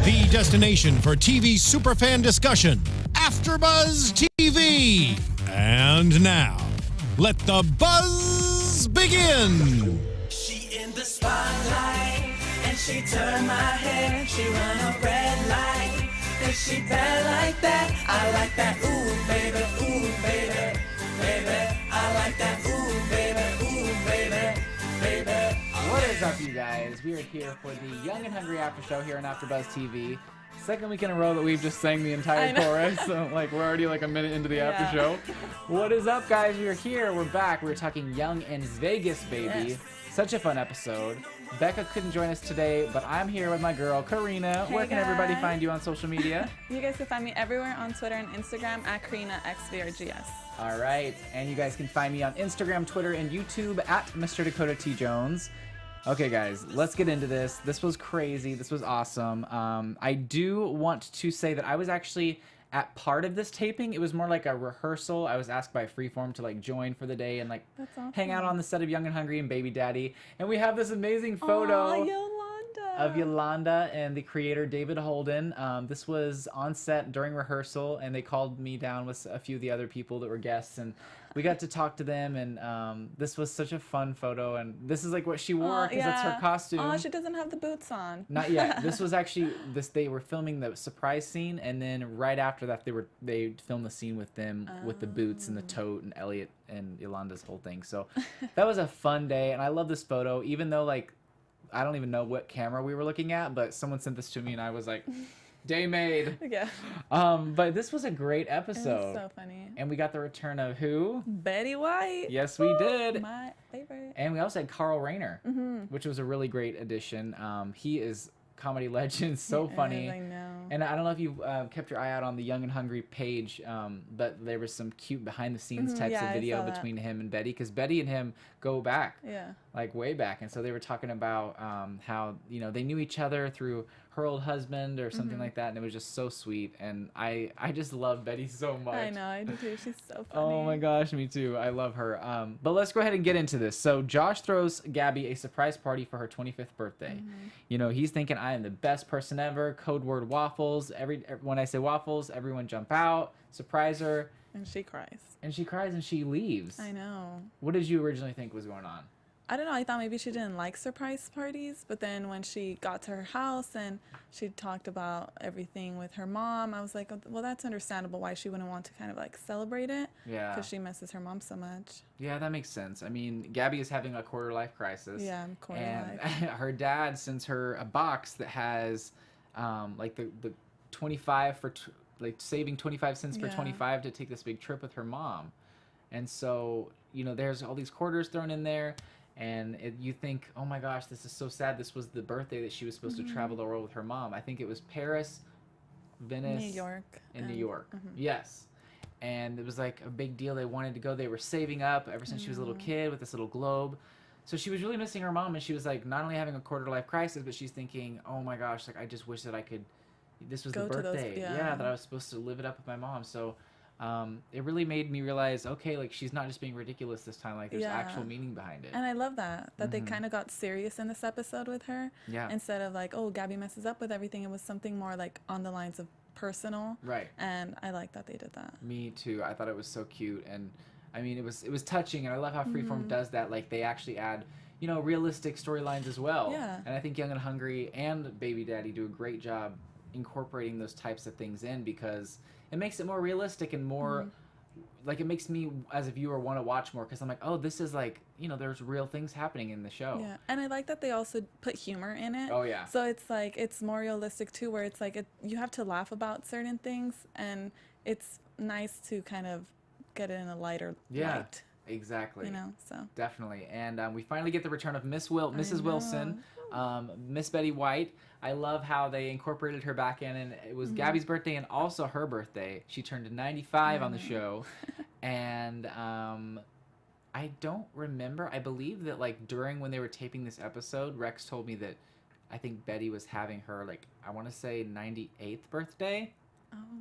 The destination for TV superfan discussion, AFTERBUZZ TV. And now, let the buzz begin. She in the spotlight, and she turn my head, she run a red light, 'cause she bad like that, I like that, ooh baby, baby, I like that, ooh baby, baby. What is up, you guys? We are here for the Young and Hungry After Show here on AFTERBUZZ TV. Second week in a row that we've just sang the entire chorus, so like we're already like a minute into the after show. What is up, guys? We are here. We're back. We're talking Young and Vegas, baby. Yes. Such a fun episode. Becca couldn't join us today, but I'm here with my girl, Karina. Hey, Where can everybody guys. find you on social media? You guys can find me everywhere on Twitter and Instagram at KarinaXVRGS. All right, and you guys can find me on Instagram, Twitter, and YouTube at Mr. Dakota T. Jones. Okay, guys, let's get into this. This was crazy. This was awesome. I do want to say that I was actually at part of this taping. It was more like a rehearsal. I was asked by Freeform to like join for the day and like That's awesome. hang out on the set of Young and Hungry and Baby Daddy. And we have this amazing photo of Yolanda and the creator David Holden. This was on set during rehearsal, and they called me down with a few of the other people that were guests, and we got to talk to them. And this was such a fun photo. And this is like what she wore because that's her costume. Oh, she doesn't have the boots on. Not yet. This was actually they were filming the surprise scene, and then right after that they filmed the scene with them with the boots and the tote and Elliot and Yolanda's whole thing. So that was a fun day, and I love this photo, even though like I don't even know what camera we were looking at, but someone sent this to me and I was like, day made. Yeah. But this was a great episode. It was so funny. And we got the return of who? Betty White. Yes, we did. My favorite. And we also had Carl Rayner, which was a really great addition. He is comedy legend, so funny. I know. And I don't know if you've kept your eye out on the Young and Hungry page, but there was some cute behind-the-scenes types yeah, of I video saw that. between him and Betty, because Betty and him go back, Yeah. like way back. And so they were talking about how, you know, they knew each other through her old husband or something like that, and it was just so sweet. And I just love Betty so much. I know, I do too. She's so funny. Oh my gosh, me too. I love her. But let's go ahead and get into this. So Josh throws Gabi a surprise party for her 25th birthday. You know, he's thinking, I am the best person ever. Code word waffles. When I say waffles, everyone jump out. Surprise her. And she cries. And she cries and she leaves. I know. What did you originally think was going on? I don't know. I thought maybe she didn't like surprise parties, but then when she got to her house and she talked about everything with her mom, I was like, oh, well, that's understandable why she wouldn't want to kind of like celebrate it. Yeah. Because she misses her mom so much. Yeah, that makes sense. I mean, Gabi is having a quarter life crisis. Yeah, quarter and life. her dad sends her a box that has like the 25 for like saving 25 cents for 25 to take this big trip with her mom. And so, you know, there's all these quarters thrown in there. And you think, oh my gosh, this is so sad. This was the birthday that she was supposed to travel the world with her mom. I think it was Paris, Venice, New York. and New York. Yes. And it was like a big deal. They wanted to go. They were saving up ever since she was a little kid with this little globe. So she was really missing her mom. And she was like not only having a quarter life crisis, but she's thinking, oh my gosh, like I just wish that I could. This was Go the to those- birthday. yeah. That I was supposed to live it up with my mom. So it really made me realize, okay, like she's not just being ridiculous this time. Like there's actual meaning behind it. And I love that they kind of got serious in this episode with her. Yeah. Instead of like, oh, Gabi messes up with everything. It was something more like on the lines of personal. Right. And I like that they did that. Me too. I thought it was so cute, and I mean it was touching, and I love how Freeform does that. Like they actually add, you know, realistic storylines as well. Yeah. And I think Young and Hungry and Baby Daddy do a great job incorporating those types of things in, because it makes it more realistic and more like it makes me as a viewer want to watch more, because I'm like, oh, this is like, you know, there's real things happening in the show. Yeah, and I like that they also put humor in it. Oh, yeah. So it's like it's more realistic too, where it's like you have to laugh about certain things, and it's nice to kind of get it in a lighter light. Exactly. You know, so definitely. And we finally get the return of Mrs. Wilson, Miss Betty White. I love how they incorporated her back in, and it was Gabi's birthday and also her birthday. She turned 95 on the show, and I don't remember. I believe that like during when they were taping this episode, Rex told me that I think Betty was having her like I want to say 98th birthday.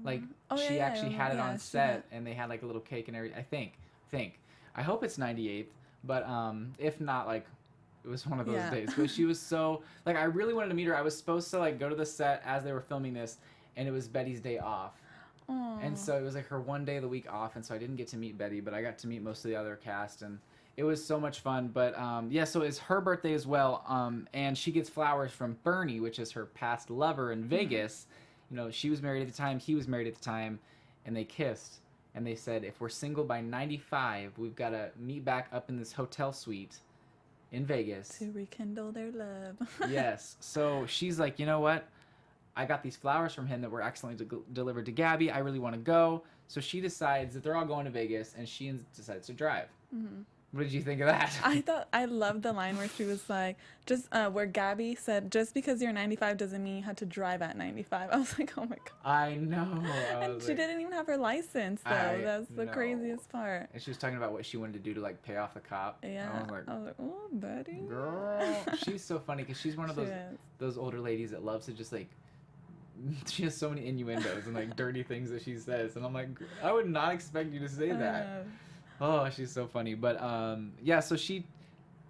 Like she actually had it on set, and they had like a little cake and everything. I think. I hope it's 98th, but if not, like It was one of those Yeah. days. But she was so, like, I really wanted to meet her. I was supposed to, like, go to the set as they were filming this, and it was Betty's day off. Aw. And so it was, like, her one day of the week off, and so I didn't get to meet Betty, but I got to meet most of the other cast, and it was so much fun. But, yeah, so it's her birthday as well, and she gets flowers from Bernie, which is her past lover in Vegas. You know, she was married at the time, he was married at the time, and they kissed. And they said, if we're single by 95, we've got to meet back up in this hotel suite in Vegas. To rekindle their love. Yes. So she's like, you know what? I got these flowers from him that were accidentally delivered to Gabi. I really want to go. So she decides that they're all going to Vegas, and she decides to drive. Mm-hmm. What did you think of that? I loved the line where she was like, where Gabi said, just because you're 95 doesn't mean you had to drive at 95. I was like, oh my God. I know. And she didn't even have her license, though. That's the craziest part. And she was talking about what she wanted to do to, like, pay off the cop. Yeah. I was like, oh, Betty. girl. She's so funny because she's one of those older ladies that loves to just, like, she has so many innuendos and, like, dirty things that she says. And I'm like, I would not expect you to say that. Oh, she's so funny. But, yeah, so she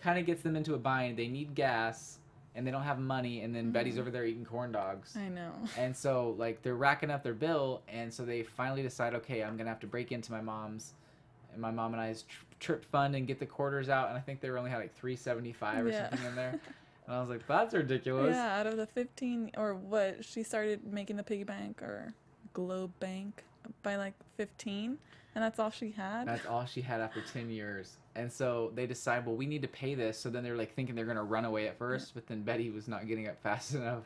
kind of gets them into a bind. They need gas, and they don't have money, and then Betty's over there eating corn dogs. I know. And so, like, they're racking up their bill, and so they finally decide, okay, I'm going to have to break into my mom's, and my mom and I's trip fund and get the quarters out, and I think they only had, like, $3.75 or something in there. And I was like, that's ridiculous. Yeah, out of the 15, or what, she started making the piggy bank or globe bank by, like, 15. And that's all she had? That's all she had after 10 years. And so they decide, well, we need to pay this. So then they're like thinking they're going to run away at first. But then Betty was not getting up fast enough.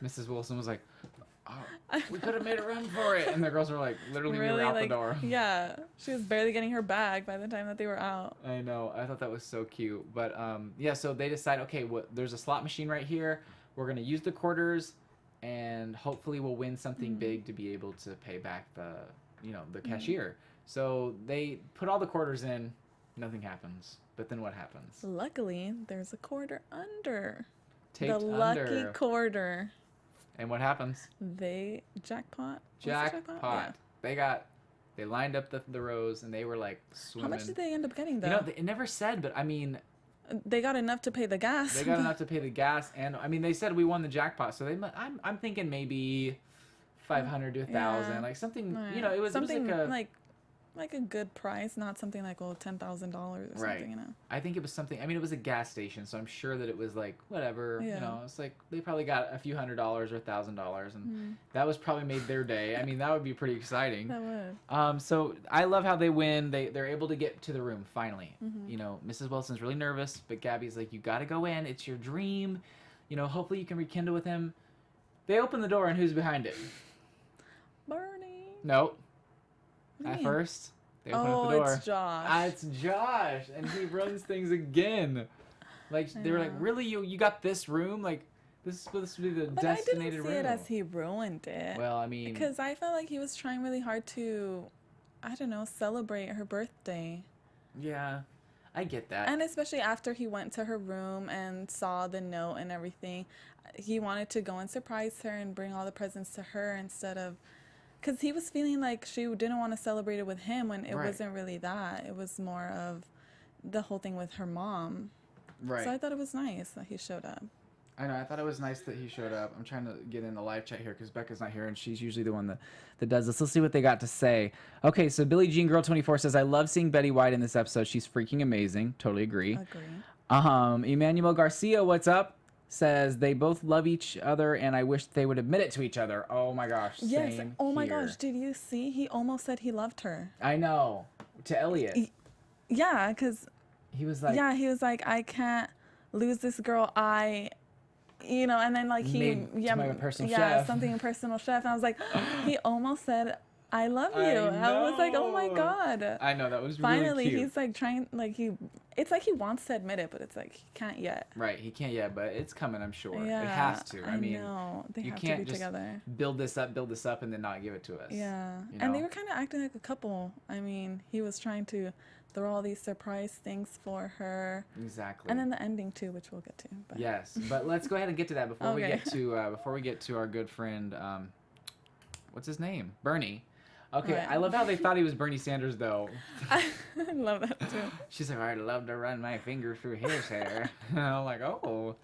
Mrs. Wilson was like, oh, we could have made a run for it. And the girls were like, literally, we were out the door. Yeah. She was barely getting her bag by the time that they were out. I know. I thought that was so cute. But yeah, so they decide, okay, well, there's a slot machine right here. We're going to use the quarters. And hopefully we'll win something big to be able to pay back the cashier. So they put all the quarters in, nothing happens. But then what happens? Luckily, there's a quarter under. Taped the under. lucky quarter. And what happens? They jackpot. Jackpot. Yeah. They lined up the rows, and they were like swimming. How much did they end up getting, though? You know, it never said, but I mean, they got enough to pay the gas. they got enough to pay the gas, and I mean, they said we won the jackpot, so I'm thinking maybe 500 to 1,000, like something. You know, it was something it was like a good price, not something like $10,000 or something. You know. I think it was something. I mean, it was a gas station, so I'm sure that it was like whatever. Yeah. You know, it's like they probably got a few $100s or $1,000, and that was probably made their day. I mean, that would be pretty exciting. That would. So I love how they win. They're able to get to the room finally. You know, Mrs. Wilson's really nervous, but Gabby's like, "You got to go in. It's your dream. You know, hopefully you can rekindle with him." They open the door, and who's behind it? Bernie. Nope. What do you At mean? first, they open up the door. It's Josh. It's Josh, and he runs things again. Like they were like, "Really, you got this room? Like this is supposed to be the But designated I didn't see room." it as he ruined it. Well, I mean, because I felt like he was trying really hard to, I don't know, celebrate her birthday. yeah, I get that. And especially after he went to her room and saw the note and everything, he wanted to go and surprise her and bring all the presents to her instead of, because he was feeling like she didn't want to celebrate it with him when it wasn't really that. It was more of the whole thing with her mom. Right. So I thought it was nice that he showed up. I know. I thought it was nice that he showed up. I'm trying to get in the live chat here because Becca's not here, and she's usually the one that does this. Let's see what they got to say. Okay, so Billie Jean Girl 24 says, "I love seeing Betty White in this episode. She's freaking amazing. Totally agree." Emmanuel Garcia, what's up? Says they both love each other, and I wish they would admit it to each other. Oh my gosh. Yes. Same Oh my here. gosh. Did you see? He almost said he loved her. I know. To Elliot. Yeah, because He was like, he was like, I can't lose this girl. You know, and then like he, my personal yeah, chef. something personal chef. And I was like, he almost said, I love you. I was like, oh my God. I know, that was Finally, really cute. he's like trying, like it's like he wants to admit it, but it's like he can't yet. Right, he can't yet, but it's coming, I'm sure. Yeah, it has to. I mean, know. They you have can't to be just together. build this up, and then not give it to us. Yeah. You And they know? were kind of acting like a couple. I mean, he was trying to throw all these surprise things for her. Exactly. And then the ending too, which we'll get to. But. Yes, but let's go ahead and get to that before we Okay. get to our good friend, what's his name? Bernie. Okay, Right. I love how they thought he was Bernie Sanders, though. I love that too. She's like, I'd love to run my fingers through his hair. And I'm like, oh.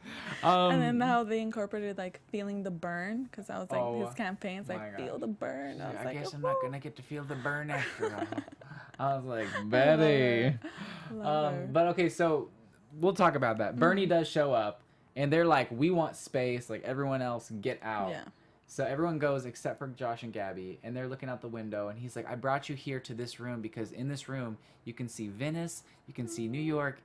And then how they incorporated like feeling the burn, because that was like Oh, his campaigns, my like gosh. feel the burn. I was I like, guess I'm not gonna get to feel the burn after all. I was like, her. Betty. Love her. But okay, so we'll talk about that. Bernie does show up, and they're like, we want space. Like everyone else, get out. Yeah. So everyone goes except for Josh and Gabby, and they're looking out the window, and he's like, I brought you here to this room because in this room you can see Venice, you can see New York,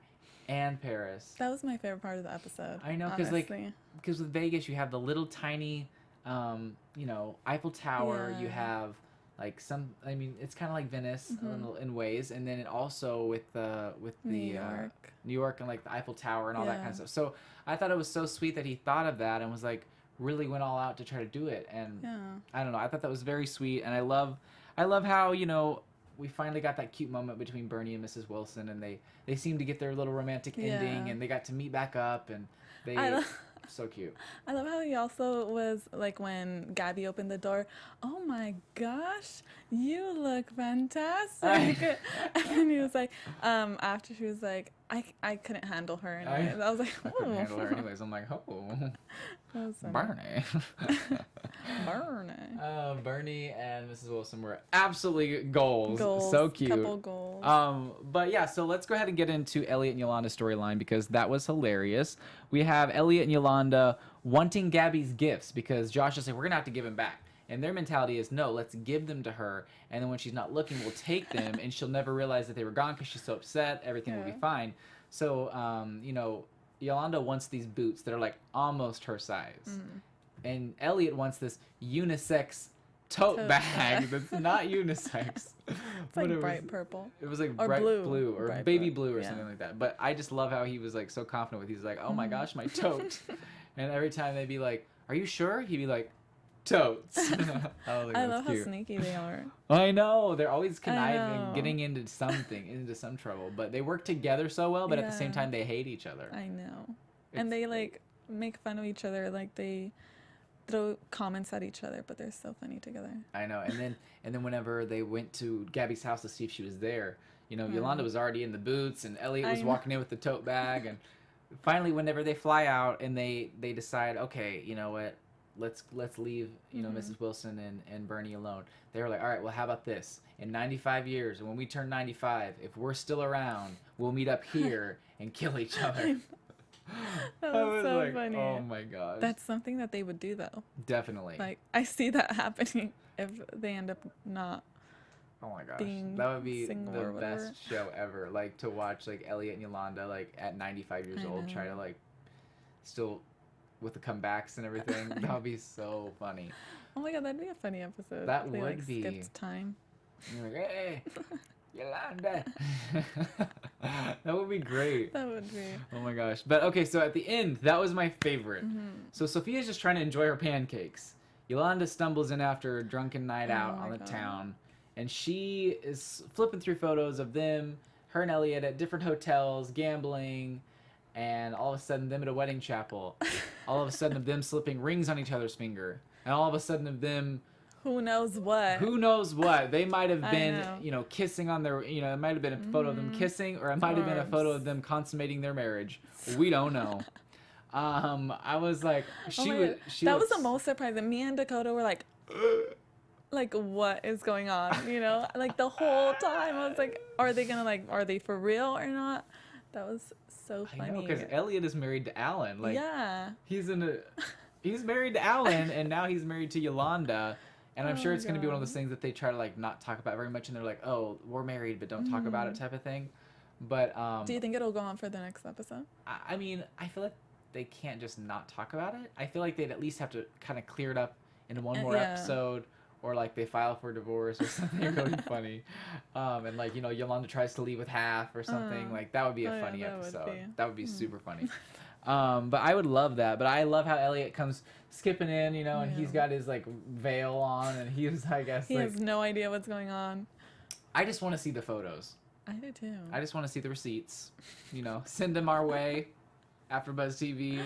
and Paris. That was my favorite part of the episode. I know, because with Vegas you have the little tiny, Eiffel Tower. Yeah. You have like it's kind of like Venice in ways, and then it also with the New York. New York and like the Eiffel Tower and all that kind Yeah. of stuff. So I thought it was so sweet that he thought of that and was like really went all out to try to do it. And Yeah. I don't know, I thought that was very sweet, and I love how we finally got that cute moment between Bernie and Mrs. Wilson, and they seemed to get their little romantic ending, Yeah. and they got to meet back up, and they so cute. I love how he also was like when Gabby opened the door, oh my gosh, you look fantastic. And then he was like, after she was like, I couldn't handle her. And I was like, I couldn't oh. handle her anyways. I'm like, oh, That was funny. Bernie. Bernie. Bernie and Mrs. Wilson were absolutely goals. Goals. So cute. Couple goals. But yeah, so let's go ahead and get into Elliot and Yolanda's storyline because that was hilarious. We have Elliot and Yolanda wanting Gabby's gifts because Josh is like, we're gonna have to give them back. And their mentality is, no, let's give them to her. And then when she's not looking, we'll take them and she'll never realize that they were gone because she's so upset. Everything will be fine. So, Yolanda wants these boots that are like almost her size. And Elliot wants this unisex tote bag that's not unisex. It's like bright purple. It was like Or bright blue. blue or Bright baby blue, blue or yeah. something like that. But I just love how he was like so confident with it. He's like, oh my gosh, my tote. And every time they'd be like, are you sure? He'd be like, totes. I love how sneaky they are. I know. They're always know. conniving, getting into something, into some trouble. But they work together so well, but at the same Yeah. time, they hate each other. I know. And they like make fun of each other. Like they throw comments at each other, but they're so funny together. I know. And then whenever they went to Gabby's house to see if she was there, Yolanda was already in the boots and Elliot was walking in with the tote bag. And finally, whenever they fly out and they decide, okay, you know what? Let's leave, Mrs. Wilson and Bernie alone. They were like, all right, well, how about this? In 95 years, when we turn 95, if we're still around, we'll meet up here and kill each other. That I was was so like, funny. oh my gosh. That's something that they would do though. Definitely. Like I see that happening if they end up not. Oh my gosh. being That would be single the or whatever. best show ever. Like to watch like Elliot and Yolanda like at 95 years I old try to know. like still with the comebacks and everything. That would be so funny. Oh my god, that'd be a funny episode. That if they, would like, be. Skipped time. You're like, hey, Yolanda. That would be great. That would be. Oh my gosh. But okay, so at the end, that was my favorite. So Sophia's just trying to enjoy her pancakes. Yolanda stumbles in after a drunken night out Oh on my the God. town. And she is flipping through photos of them, her and Elliot at different hotels, gambling, and all of a sudden them at a wedding chapel. All of a sudden of them slipping rings on each other's finger. And all of a sudden of them, Who knows what? who knows what? They might have I been, know. kissing on their, it might have been a photo of them kissing, or it might have been a photo of them consummating their marriage. We don't know. I was like, Oh my God. That was the most surprising. Me and Dakota were like, what is going on? Like the whole time I was like, are they for real or not? That was so I funny. know, because Elliot is married to Alan. Like, yeah. he's married to Alan, and now he's married to Yolanda. And I'm Oh sure my it's going to be one of God. those things that they try to like not talk about very much, and they're like, oh, we're married, but don't talk about it type of thing. But Do you think it'll go on for the next episode? I mean, I feel like they can't just not talk about it. I feel like they'd at least have to kind of clear it up in one more Yeah. episode, or like they file for divorce or something really funny. And like, Yolanda tries to leave with half or something. Like that would be a Oh, yeah, funny that would episode. be. That would be super funny. But I would love that. But I love how Elliot comes skipping in, and he's got his like veil on, and he's, I guess, He like, has no idea what's going on. I just want to see the photos. I do too. I just want to see the receipts. Send them our way. AfterBuzz TV.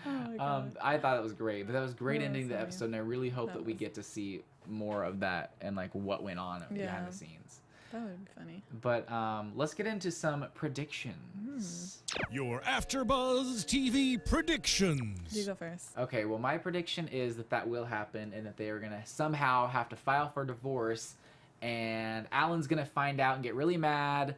Oh my God. I thought it was great, but that was great That ending was the funny. episode, and I really hope That that we was- get to see more of that and like what went on behind Yeah. the scenes. That would be funny. But let's get into some predictions. Your AfterBuzz TV predictions. You go first. Okay, well, my prediction is that will happen and that they are going to somehow have to file for divorce, and Alan's going to find out and get really mad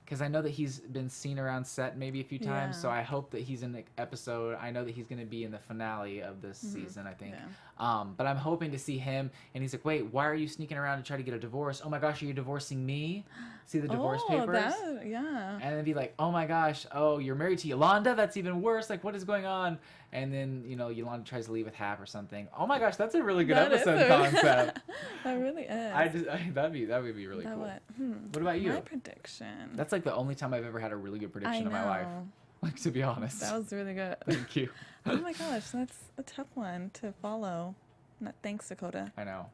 because I know that he's been seen around set maybe a few times, Yeah. so I hope that he's in the episode. I know that he's going to be in the finale of this season, I think. Yeah. But I'm hoping to see him, and he's like, wait, why are you sneaking around to try to get a divorce? Oh my gosh, are you divorcing me? See the divorce papers? That, yeah. And then be like, oh my gosh, oh, you're married to Yolanda? That's even worse. Like, what is going on? And then, you know, Yolanda tries to leave with Hap or something. Oh my gosh, that's a really good That is episode a- concept. That really is. That would be really That cool. what? What about you? My prediction. That's like the only time I've ever had a really good I prediction in know. my life. Like, to be honest. That was really good. Thank you. Oh my gosh, that's a tough one to follow. Not thanks, Dakota. I know.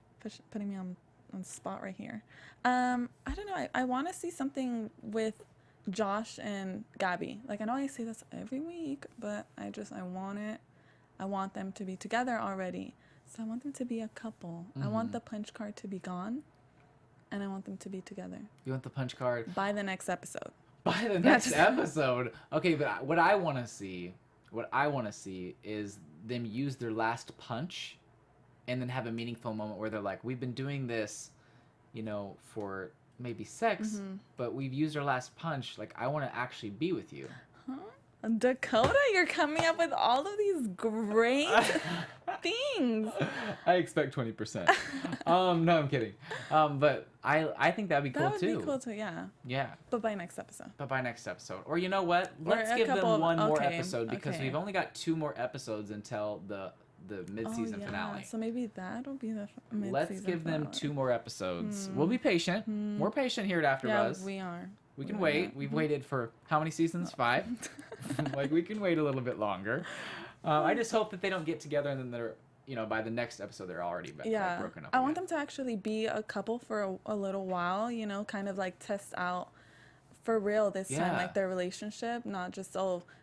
Putting me on the spot right here. I don't know. I want to see something with Josh and Gabi. Like, I know I say this every week, but I want it. I want them to be together already. So I want them to be a couple. I want the punch card to be gone, and I want them to be together You want the punch card? by the next episode. By the next episode. Okay, but what I want to see is them use their last punch and then have a meaningful moment where they're like, we've been doing this, you know, for maybe sex, but we've used our last punch. Like, I want to actually be with you. Dakota, you're coming up with all of these great things. I expect 20%. No, I'm kidding. But I think that'd be cool That would too. be cool too, yeah. Yeah. But by next episode. But by next episode. Or you know what? Or Let's a give them couple of- one more okay, episode because okay. we've only got 2 more episodes until the mid-season finale. So maybe that'll be the mid-season Let's give them finale. 2 more episodes. We'll be patient. We're patient here at Yeah, AfterBuzz. we are. We can wait. We've waited for how many seasons? 5. Like, we can wait a little bit longer. I just hope that they don't get together and then they're, you know, by the next episode they're already like, broken up. I want again. them to actually be a couple for a little while, you know, kind of like test out for real this time, Yeah. like their relationship, not just,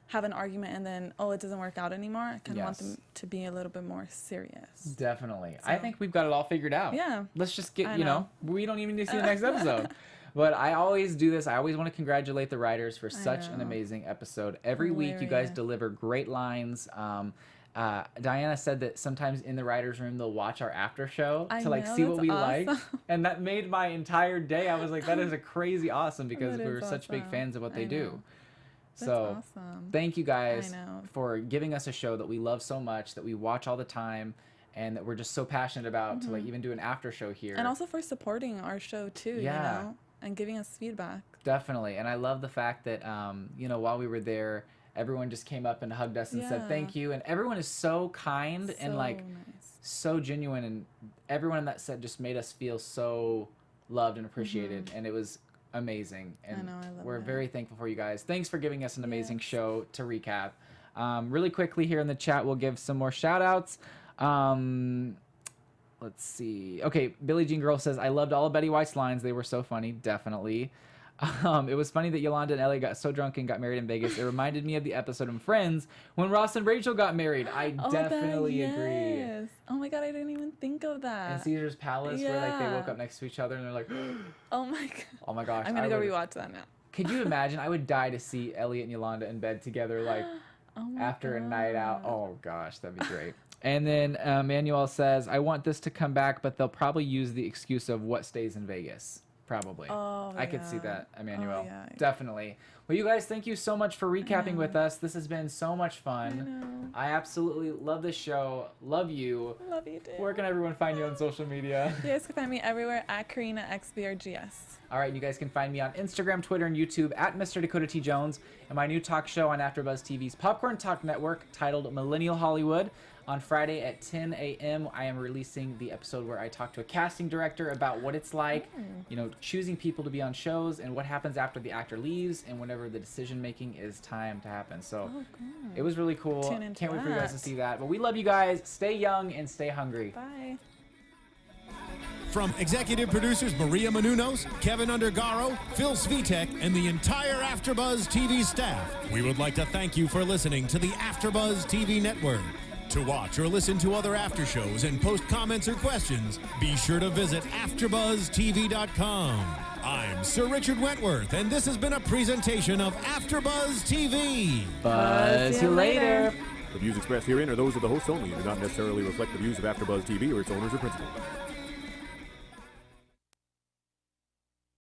have an argument and then, it doesn't work out anymore. I kind of want Yes. them to be a little bit more serious. Definitely. I think we've got it all figured out. Yeah. Let's just get, I you know, know. we don't even need to see the next episode. But I always do this. I always want to congratulate the writers for such an know. amazing episode. Every week, you guys Hilarious. deliver great lines. Diana said that sometimes in the writers' room they'll watch our after show I to like know, see what that's we like, awesome. and that made my entire day. I was like, that is a crazy awesome because That we were is such big awesome. fans of what they I do. know. That's So awesome. thank you guys know. for giving us a show that we love so much, that we watch all the time, and that we're just so passionate about to like even do an after show here. And also for supporting our show too, Yeah. you know, and giving us feedback. Definitely. And I love the fact that, you know, while we were there, everyone just came up and hugged us and said Yeah. thank you. And everyone is so kind and So like nice. so genuine. And everyone in that set just made us feel so loved and appreciated. And it was amazing. And know, I love we're it. very thankful for you guys. Thanks for giving us an amazing Yes. show to recap. Really quickly here in the chat, we'll give some more shout outs. Let's see. Okay, Billie Jean Girl says, I loved all of Betty White's lines. They were so funny. Definitely. It was funny that Yolanda and Elliot got so drunk and got married in Vegas. It reminded me of the episode in Friends when Ross and Rachel got married. I definitely agree. Yes. Oh my god, I didn't even think of that. In Caesar's Palace where like they woke Yeah. up next to each other and they're like, Oh my god. oh my gosh. I'm gonna I go would- rewatch that now. Could you imagine? I would die to see Elliot and Yolanda in bed together like Oh my after a night out. God. Oh gosh, that'd be great. And then Manuel says, I want this to come back, but they'll probably use the excuse of what stays in Vegas. Probably. Oh, I could see yeah. that, Emmanuel. Oh, yeah. Definitely. Well, you guys, thank you so much for recapping with us. This has been so much I fun. know. I absolutely love this show. Love you. Love you, dude. Where can everyone find you on social media? You guys can find me everywhere at Karina XBRGS. All right, you guys can find me on Instagram, Twitter, and YouTube at Mr. Dakota T. Jones, and my new talk show on AfterBuzz TV's Popcorn Talk Network titled Millennial Hollywood. On Friday at 10 a.m., I am releasing the episode where I talk to a casting director about what it's like, you know, choosing people to be on shows and what happens after the actor leaves and whenever the decision-making is time to happen. So it was really cool. Tune into Can't wait for you guys to that. see that. But we love you guys. Stay young and stay hungry. Bye. From executive producers Maria Menounos, Kevin Undergaro, Phil Svitek, and the entire AfterBuzz TV staff, we would like to thank you for listening to the AfterBuzz TV network. To watch or listen to other after shows and post comments or questions, be sure to visit AfterBuzzTV.com. I'm Sir Richard Wentworth, and this has been a presentation of AfterBuzz TV. Buzz you later. The views expressed herein are those of the hosts only and do not necessarily reflect the views of AfterBuzz TV or its owners or principals.